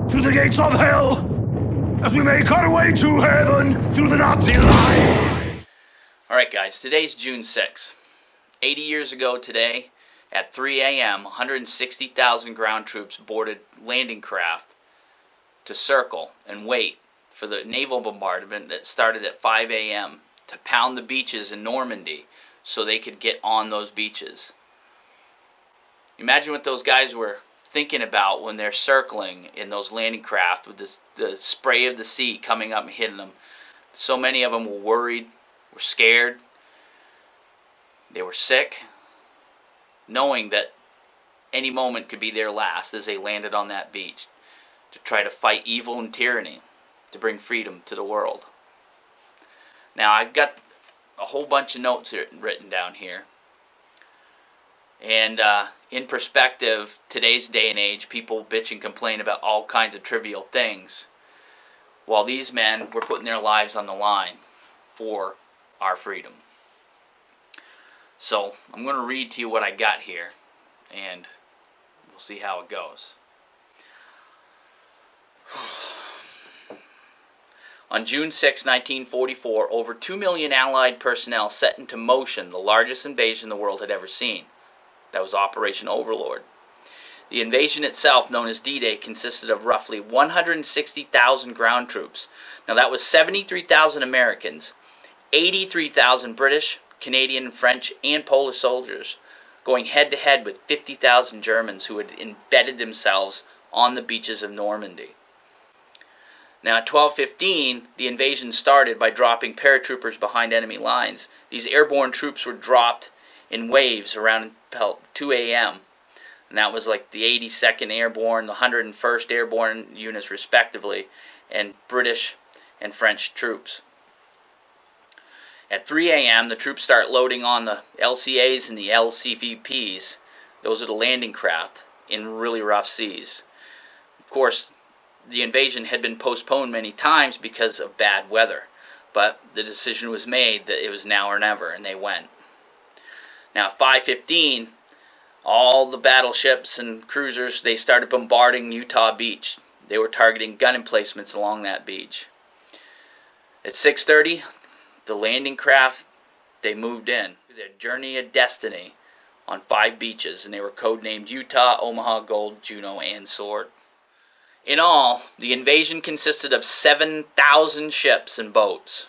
through the gates of hell, as we make our way to heaven through the Nazi line. Alright guys, today's June 6th. 80 years ago today, at 3 a.m., 160,000 ground troops boarded landing craft to circle and wait for the naval bombardment that started at 5 a.m. to pound the beaches in Normandy so they could get on those beaches. Imagine what those guys were thinking about when they're circling in those landing craft with the spray of the sea coming up and hitting them. So many of them were worried, were scared, they were sick, knowing that any moment could be their last as they landed on that beach to try to fight evil and tyranny, to bring freedom to the world. Now I've got a whole bunch of notes written down here. And in perspective, today's day and age, people bitch and complain about all kinds of trivial things, while these men were putting their lives on the line for our freedom. So I'm going to read to you what I got here, and we'll see how it goes. On June 6, 1944, over 2 million Allied personnel set into motion the largest invasion the world had ever seen. That was Operation Overlord. The invasion itself, known as D-Day, consisted of roughly 160,000 ground troops. Now that was 73,000 Americans, 83,000 British, Canadian, French, and Polish soldiers, going head-to-head with 50,000 Germans who had embedded themselves on the beaches of Normandy. Now at 12:15, the invasion started by dropping paratroopers behind enemy lines. These airborne troops were dropped in waves around 2 a.m. And that was like the 82nd Airborne, the 101st Airborne units respectively, and British and French troops. At 3 a.m., the troops start loading on the LCAs and the LCVPs. Those are the landing craft in really rough seas. Of course, the invasion had been postponed many times because of bad weather, but the decision was made that it was now or never, and they went. Now at 5:15, all the battleships and cruisers, they started bombarding Utah Beach. They were targeting gun emplacements along that beach. At 6:30, the landing craft, they moved in. Their journey of destiny on 5 beaches, and they were codenamed Utah, Omaha, Gold, Juno, and Sword. In all, the invasion consisted of 7,000 ships and boats,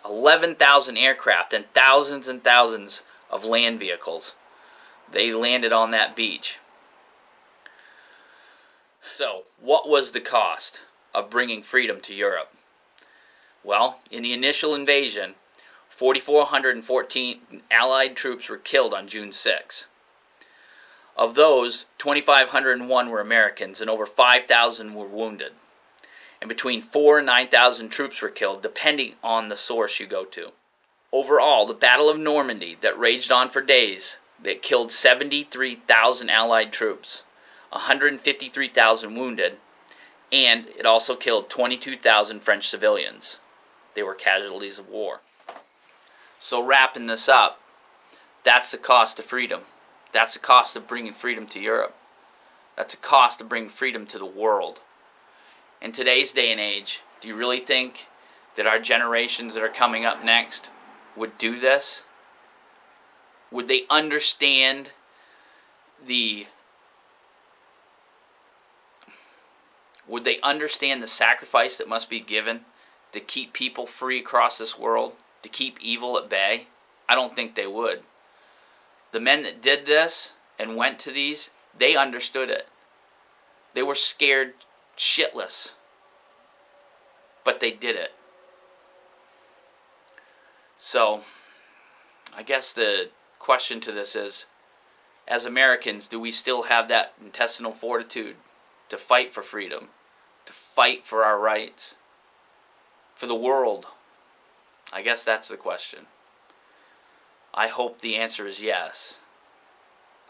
11,000 aircraft, and thousands of land vehicles. They landed on that beach. So, what was the cost of bringing freedom to Europe? Well, in the initial invasion, 4,414 Allied troops were killed on June 6. Of those, 2,501 were Americans and over 5,000 were wounded. And between 4,000 and 9,000 troops were killed, depending on the source you go to. Overall, the Battle of Normandy that raged on for days, that killed 73,000 Allied troops, 153,000 wounded, and it also killed 22,000 French civilians. They were casualties of war. So wrapping this up, that's the cost of freedom. That's the cost of bringing freedom to Europe. That's the cost of bringing freedom to the world. In today's day and age, do you really think that our generations that are coming up next would do this? Would they understand the sacrifice that must be given to keep people free across this world, to keep evil at bay? I don't think they would. The men that did this and went to these, they understood it. They were scared shitless, but they did it. So, I guess the question to this is, as Americans, do we still have that intestinal fortitude to fight for freedom, to fight for our rights, for the world? I guess that's the question. I hope the answer is yes.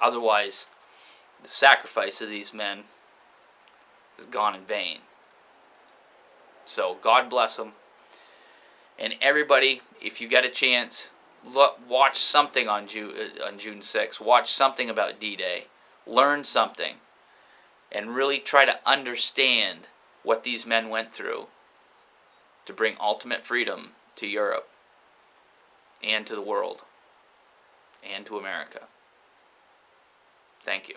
Otherwise, the sacrifice of these men has gone in vain. So, God bless them. And everybody, if you get a chance, watch something on June 6th. Watch something about D-Day. Learn something. And really try to understand what these men went through to bring ultimate freedom to Europe and to the world and to America. Thank you.